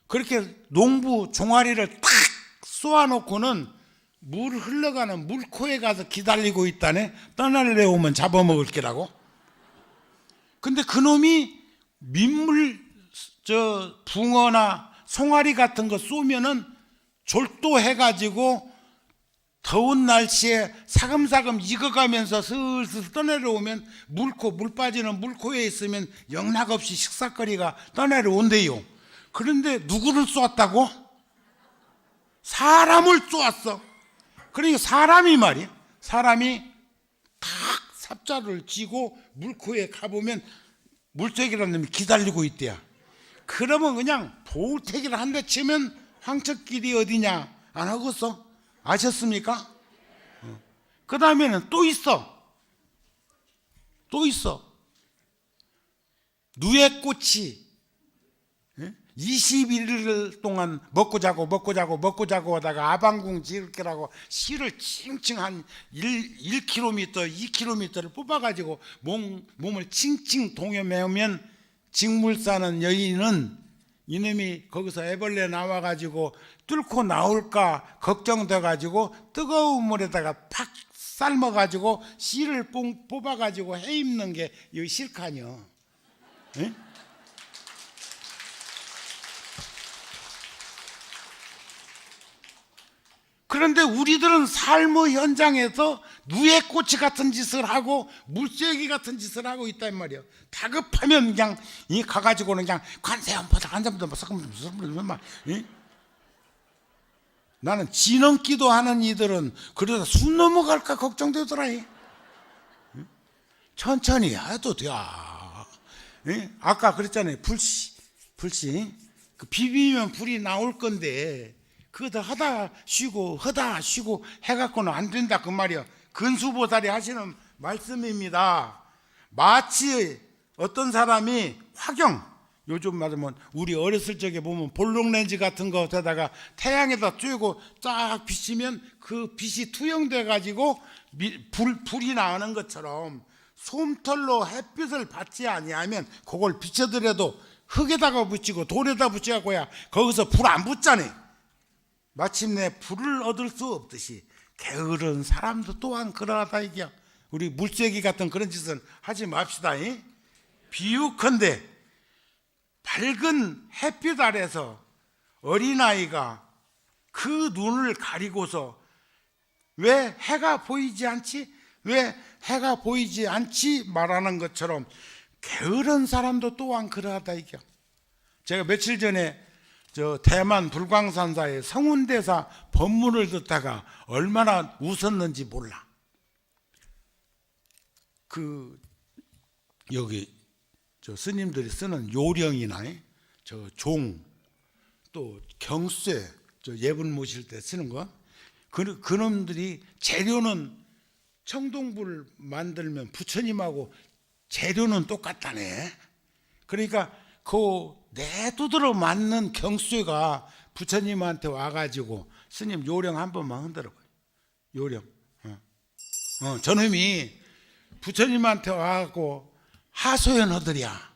그렇게 농부 종아리를 탁 쏘아놓고는 물 흘러가는 물코에 가서 기다리고 있다네. 떠날래오면 잡아먹을 게라고. 근데 그놈이 민물, 붕어나 송아리 같은 거 쏘면은 졸도해가지고 더운 날씨에 사금사금 익어가면서 슬슬 떠내려오면 물 빠지는 물코에 있으면 영락없이 식사거리가 떠내려온대요. 그런데 누구를 쏘았다고? 사람을 쏘았어. 그러니까 사람이 말이야, 사람이 탁 삽자를 쥐고 물코에 가보면 물색이라는 놈이 기다리고 있대야. 그러면 그냥 보울택이를 한 대 치면 황천길이 어디냐 안 하겠어? 아셨습니까? 그 다음에는 또 있어. 누에꽃이 21일 동안 먹고 자고 하다가 아방궁 지을 거라고 씨를 칭칭 한 1km, 2km를 뽑아가지고 몸을 칭칭 동여매면 직물 싸는 여인은, 이놈이 거기서 애벌레 나와가지고 뚫고 나올까 걱정돼가지고 뜨거운 물에다가 팍 삶아가지고 씨를 뽑아가지고 해입는 게 여기 실칸이요. 에? 그런데 우리들은 삶의 현장에서 누에꽃이 같은 짓을 하고 물쐐기 같은 짓을 하고 있단 말이에요. 다급하면 그냥 가가지고는 그냥 관세음보다 막 나는 진언기도 하는 이들은 그러다 숨 넘어갈까 걱정되더라. 천천히 해도 돼. 아까 그랬잖아요. 불씨 그 비비면 불이 나올 건데 그거 하다 쉬고 해갖고는 안 된다 그 말이야. 근수보살이 하시는 말씀입니다. 마치 어떤 사람이 화경, 요즘 말하면 우리 어렸을 적에 보면 볼록렌즈 같은 거에다가 태양에다 쬐고 쫙 비치면 그 빛이 투영돼 가지고 불이 나오는 것처럼, 솜털로 햇빛을 받지 아니하면 그걸 비춰더라도 흙에다가 붙이고 돌에다 붙여갖고야 거기서 불 안 붙잖아요. 마침내 불을 얻을 수 없듯이 게으른 사람도 또한 그러하다 이게야. 우리 물쐐기 같은 그런 짓은 하지 맙시다. 비유컨대 밝은 햇빛 아래서 어린아이가 그 눈을 가리고서 왜 해가 보이지 않지? 말하는 것처럼 게으른 사람도 또한 그러하다 이게야. 제가 며칠 전에 저 대만 불광산사의 성운대사 법문을 듣다가 얼마나 웃었는지 몰라. 그 여기 저 스님들이 쓰는 요령이나 저 종, 또 경쇠, 저 예분 모실 때 쓰는 거, 그놈들이 재료는 청동불 만들면 부처님하고 재료는 똑같다네. 그러니까 그 내두드러 맞는 경쇠가 부처님한테 와가지고 스님 요령 한 번만 흔들어봐요. 요령. 저놈이 부처님한테 와갖고 하소연 하더랴.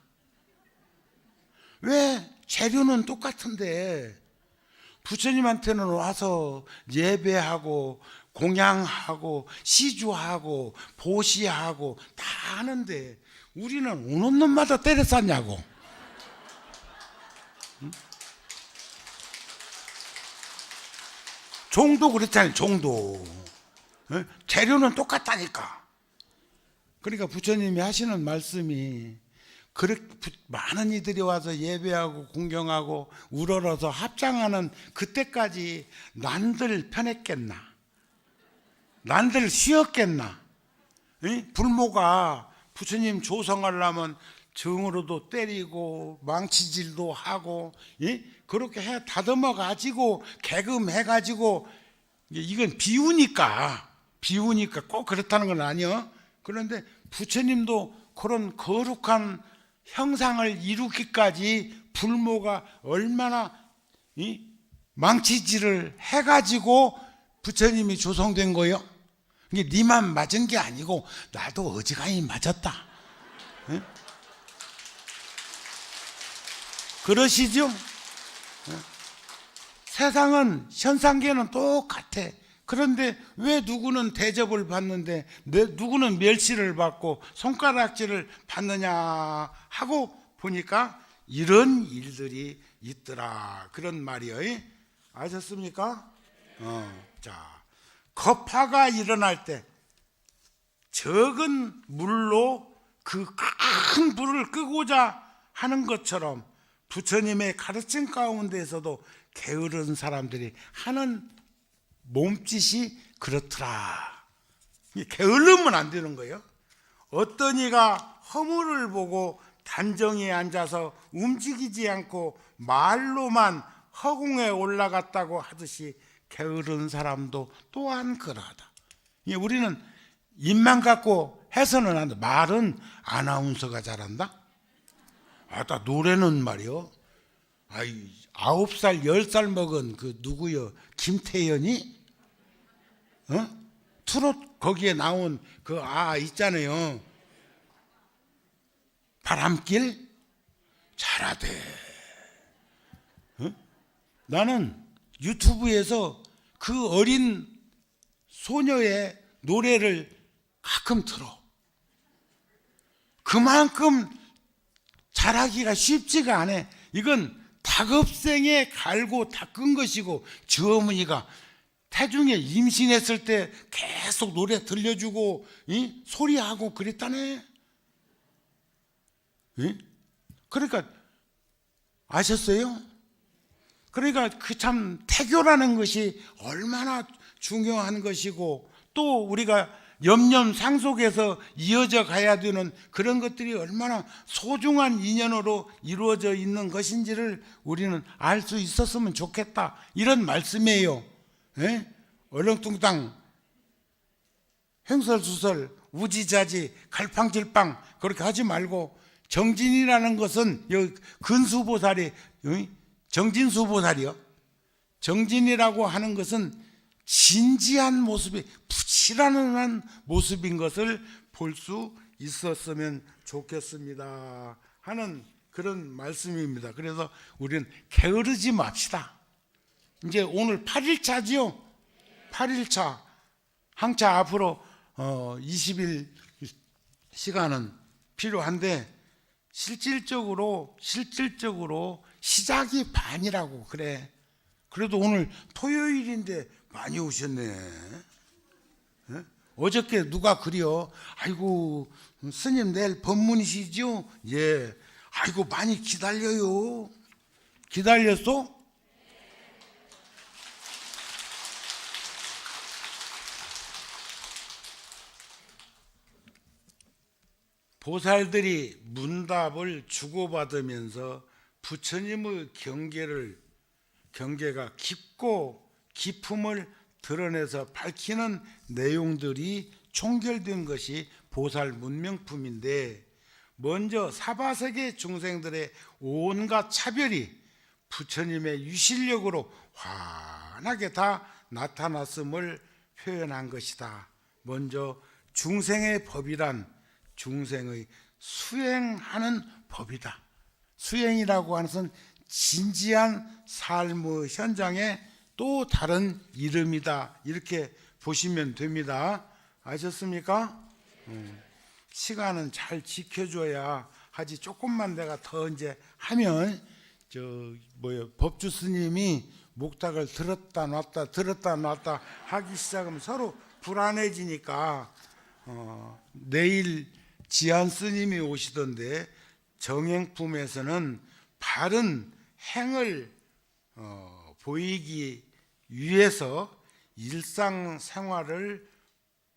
왜 재료는 똑같은데 부처님한테는 와서 예배하고 공양하고 시주하고 보시하고 다 하는데 우리는 오는 놈마다 때려 쌌냐고. 응? 종도 그렇잖아요. 종도 재료는 똑같다니까. 그러니까 부처님이 하시는 말씀이 그렇게 많은 이들이 와서 예배하고 공경하고 우러러서 합장하는 그때까지 난들 편했겠나? 난들 쉬었겠나? 불모가 부처님 조성하려면 정으로도 때리고 망치질도 하고 그렇게 해 다듬어 가지고 개금해 가지고 이건 비우니까 꼭 그렇다는 건 아니요. 그런데 부처님도 그런 거룩한 형상을 이루기까지 불모가 얼마나 망치질을 해가지고 부처님이 조성된 거요. 이게 니만 맞은 게 아니고 나도 어지간히 맞았다. 응? 그러시죠? 세상은 현상계는 똑같아. 그런데 왜 누구는 대접을 받는데 누구는 멸시를 받고 손가락질을 받느냐 하고 보니까 이런 일들이 있더라. 그런 말이요. 아셨습니까? 자, 거파가 일어날 때 적은 물로 그 큰 불을 끄고자 하는 것처럼 부처님의 가르침 가운데에서도 게으른 사람들이 하는 몸짓이 그렇더라. 게을르면 안 되는 거예요. 어떤 이가 허물을 보고 단정히 앉아서 움직이지 않고 말로만 허공에 올라갔다고 하듯이 게으른 사람도 또한 그러하다. 우리는 입만 갖고 해서는 안 돼. 말은 아나운서가 잘한다. 나 노래는 말이요. 9살, 10살 먹은 그 누구요? 김태연이? 트롯 거기에 나온 그 있잖아요. 바람길? 잘하대. 나는 유튜브에서 그 어린 소녀의 노래를 가끔 들어. 그만큼 잘하기가 쉽지가 않아. 이건 다급생에 갈고 닦은 것이고, 저 어머니가 태중에 임신했을 때 계속 노래 들려주고 소리하고 그랬다네. 그러니까 아셨어요? 그러니까 그 참 태교라는 것이 얼마나 중요한 것이고, 또 우리가 염염상 속에서 이어져 가야 되는 그런 것들이 얼마나 소중한 인연으로 이루어져 있는 것인지를 우리는 알 수 있었으면 좋겠다, 이런 말씀이에요. 얼렁뚱땅 횡설수설 우지자지 갈팡질팡 그렇게 하지 말고, 정진이라는 것은 여기 근수보살이 정진수보살이요. 정진이라고 하는 것은 진지한 모습이, 부지런한 모습인 것을 볼 수 있었으면 좋겠습니다 하는 그런 말씀입니다. 그래서 우리는 게으르지 맙시다. 이제 오늘 8일차지요. 8일차 항차 앞으로 20일 시간은 필요한데, 실질적으로 시작이 반이라고 그래. 그래도 오늘 토요일인데 많이 오셨네. 어저께 누가 그려, 아이고 스님 내일 법문이시죠? 예. 아이고 많이 기다려요. 기다렸어? 보살들이 문답을 주고받으면서 부처님의 경계가 깊고 깊음을 드러내서 밝히는 내용들이 총결된 것이 보살 문명품인데, 먼저 사바세계 중생들의 온갖 차별이 부처님의 유실력으로 환하게 다 나타났음을 표현한 것이다. 먼저 중생의 법이란 중생의 수행하는 법이다. 수행이라고 하는 것은 진지한 삶의 현장의 또 다른 이름이다. 이렇게 보시면 됩니다. 아셨습니까? 시간은 잘 지켜줘야 하지. 조금만 내가 더 이제 하면 법주 스님이 목탁을 들었다 놨다 하기 시작하면 서로 불안해지니까 내일 지한 스님이 오시던데, 정행품에서는 바른 행을 보이기 위해서 일상생활을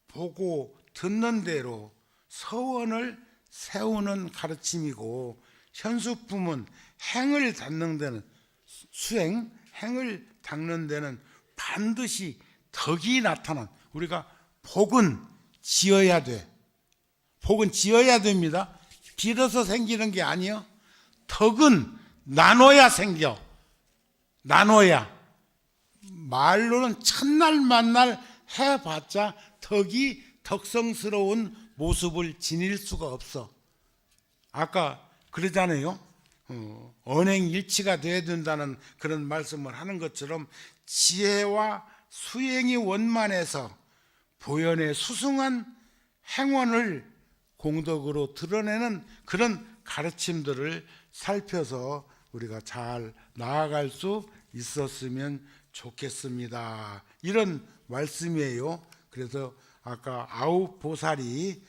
보고 듣는 대로 서원을 세우는 가르침이고, 현수품은 행을 닦는 데는 행을 닦는 데는 반드시 덕이 나타난, 우리가 복은 지어야 돼. 복은 지어야 됩니다. 빌어서 생기는 게 아니요. 덕은 나눠야 생겨. 나눠야. 말로는 첫날 만날 해봤자 덕이 덕성스러운 모습을 지닐 수가 없어. 아까 그러잖아요. 언행일치가 되어야 된다는 그런 말씀을 하는 것처럼, 지혜와 수행이 원만해서 보현의 수승한 행원을 공덕으로 드러내는 그런 가르침들을 살펴서 우리가 잘 나아갈 수 있었으면 좋겠습니다. 이런 말씀이에요. 그래서 아까 아홉 보살이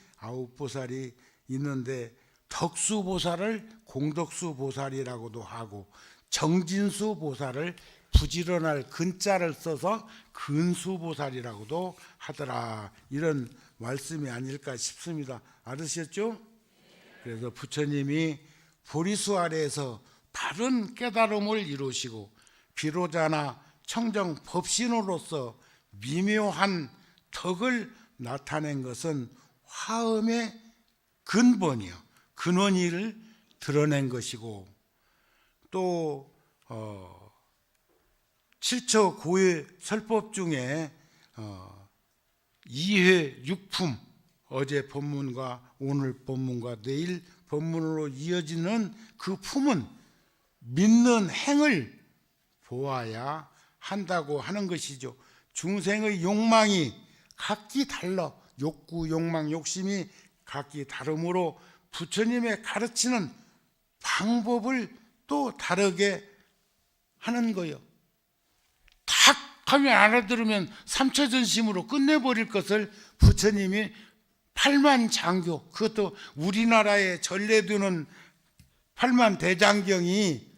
있는데, 덕수 보살을 공덕수 보살이라고도 하고, 정진수 보살을 부지런할 근자를 써서 근수 보살이라고도 하더라. 이런 말씀이 아닐까 싶습니다. 알으셨죠? 그래서 부처님이 보리수 아래에서 바른 깨달음을 이루시고, 비로자나 청정 법신으로서 미묘한 덕을 나타낸 것은 화엄의 근원을 드러낸 것이고, 또 7처 고의 설법 중에 2회 6품, 어제 법문과 오늘 법문과 내일 법문으로 이어지는 그 품은 믿는 행을 보아야 한다고 하는 것이죠. 중생의 욕망이 각기 달라. 욕구, 욕망, 욕심이 각기 다르므로 부처님의 가르치는 방법을 또 다르게 하는 거예요. 탁 하면 알아들으면 삼처전심으로 끝내버릴 것을 부처님이 8만 장교, 그것도 우리나라에 전래되는 8만 대장경이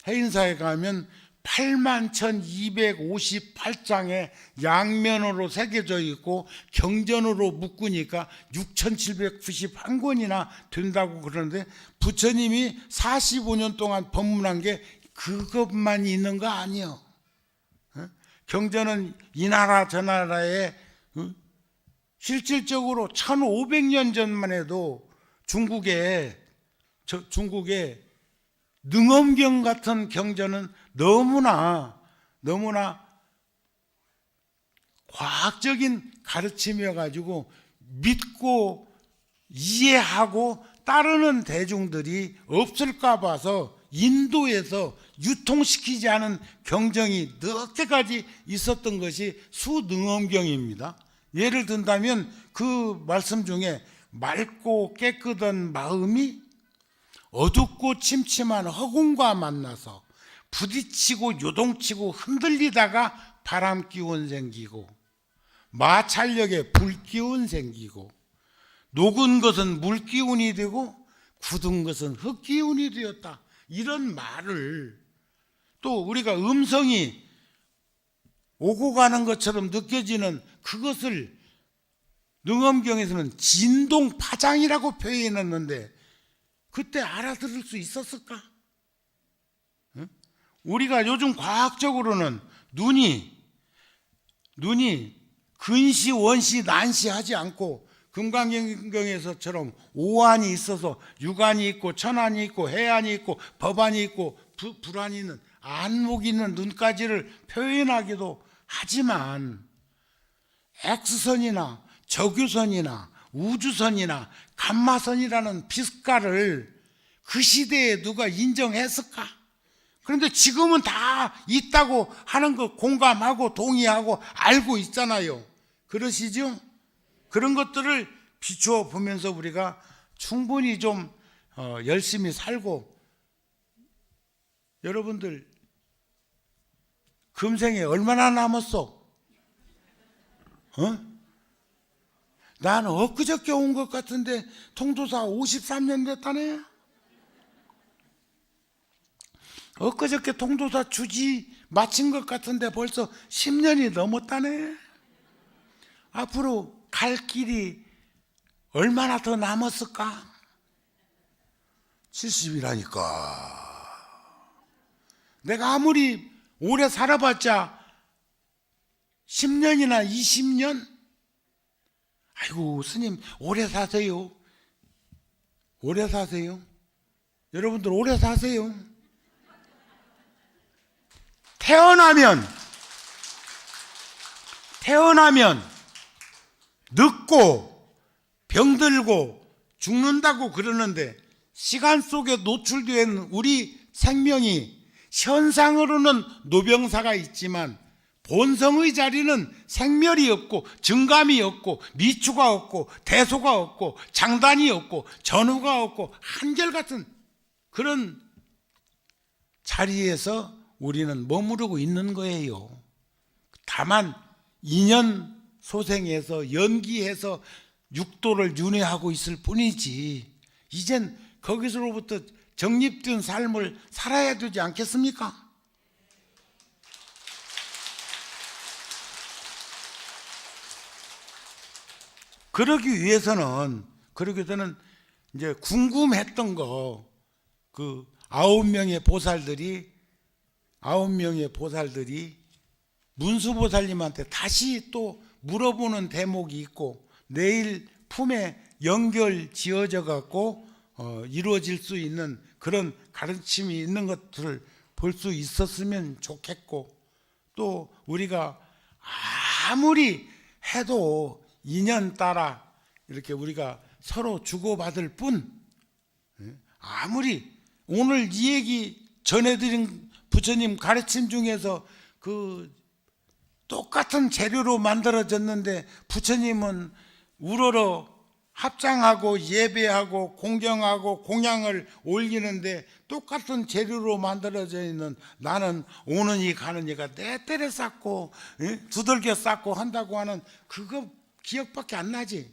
해인사에 가면 81,258장에 양면으로 새겨져 있고 경전으로 묶으니까 6,791권이나 된다고 그러는데, 부처님이 45년 동안 법문한 게 그것만 있는 거 아니에요. 경전은 이 나라 저 나라에 실질적으로 1500년 전만 해도 중국에 능엄경 같은 경전은 너무나 과학적인 가르침이어가지고 믿고 이해하고 따르는 대중들이 없을까 봐서 인도에서 유통시키지 않은 경전이 몇 개까지 있었던 것이 수능엄경입니다. 예를 든다면 그 말씀 중에 맑고 깨끗한 마음이 어둡고 침침한 허공과 만나서 부딪히고 요동치고 흔들리다가 바람 기운 생기고, 마찰력에 불 기운 생기고, 녹은 것은 물 기운이 되고 굳은 것은 흙 기운이 되었다. 이런 말을, 또 우리가 음성이 오고 가는 것처럼 느껴지는 그것을 능엄경에서는 진동파장이라고 표현했는데 그때 알아들을 수 있었을까? 응? 우리가 요즘 과학적으로는 눈이 근시, 원시, 난시 하지 않고 금강경에서처럼 오한이 있어서 육안이 있고 천안이 있고 해안이 있고 법안이 있고 불안이 있는 안목이 있는 눈까지를 표현하기도 하지만 X선이나 적유선이나 우주선이나 감마선이라는 빛깔을 그 시대에 누가 인정했을까? 그런데 지금은 다 있다고 하는 거 공감하고 동의하고 알고 있잖아요. 그러시죠? 그런 것들을 비추어 보면서 우리가 충분히 좀 열심히 살고, 여러분들 금생에 얼마나 남았어? 나는 엊그저께 온 것 같은데 통도사 53년 됐다네. 엊그저께 통도사 주지 마친 것 같은데 벌써 10년이 넘었다네. 앞으로 갈 길이 얼마나 더 남았을까? 70이라니까. 내가 아무리 오래 살아봤자 10년이나 20년? 아이고 스님 오래 사세요. 오래 사세요. 여러분들 오래 사세요. 태어나면 늙고 병들고 죽는다고 그러는데 시간 속에 노출된 우리 생명이 현상으로는 노병사가 있지만 본성의 자리는 생멸이 없고 증감이 없고 미추가 없고 대소가 없고 장단이 없고 전후가 없고 한결같은 그런 자리에서 우리는 머무르고 있는 거예요. 다만 인연 소생해서 연기해서 육도를 윤회하고 있을 뿐이지 이젠 거기서로부터 정립된 삶을 살아야 되지 않겠습니까? 그러기 위해서는 이제 궁금했던 거, 그 9명의 보살들이 문수보살님한테 다시 또 물어보는 대목이 있고 내일 품에 연결 지어져 갖고 이루어질 수 있는 그런 가르침이 있는 것들을 볼 수 있었으면 좋겠고, 또 우리가 아무리 해도 인연 따라 이렇게 우리가 서로 주고받을 뿐, 아무리 오늘 이 얘기 전해드린 부처님 가르침 중에서 그 똑같은 재료로 만들어졌는데 부처님은 우러러 합장하고 예배하고 공경하고 공양을 올리는데 똑같은 재료로 만들어져 있는 나는 오는 이 가는 이가 내 때려 쌓고 두들겨 쌓고 한다고 하는 그거 기억밖에 안 나지.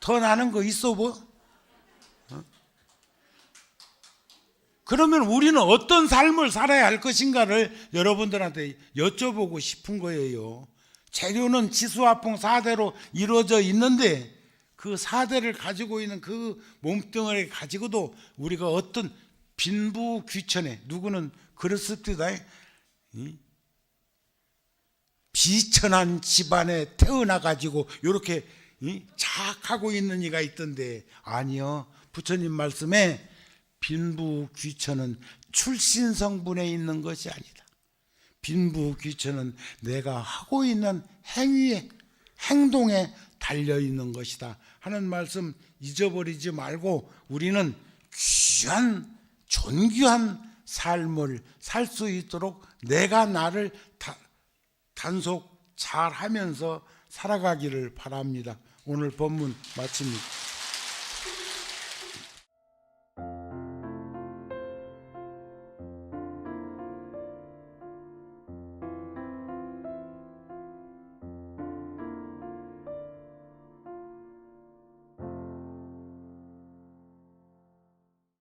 더 나는 거 있어 뭐? 그러면 우리는 어떤 삶을 살아야 할 것인가를 여러분들한테 여쭤보고 싶은 거예요. 재료는 지수화풍 4대로 이루어져 있는데 그 4대를 가지고 있는 그 몸뚱아리 가지고도 우리가 어떤 빈부귀천에, 누구는 그렇습니다, 비천한 집안에 태어나 가지고 이렇게 자학하고 있는 이가 있던데, 아니요, 부처님 말씀에 빈부귀천은 출신 성분에 있는 것이 아니다. 빈부귀천은 내가 하고 있는 행위에, 행동에 달려있는 것이다 하는 말씀 잊어버리지 말고 우리는 귀한 존귀한 삶을 살 수 있도록 내가 나를 단속 잘 하면서 살아가기를 바랍니다. 오늘 법문 마칩니다.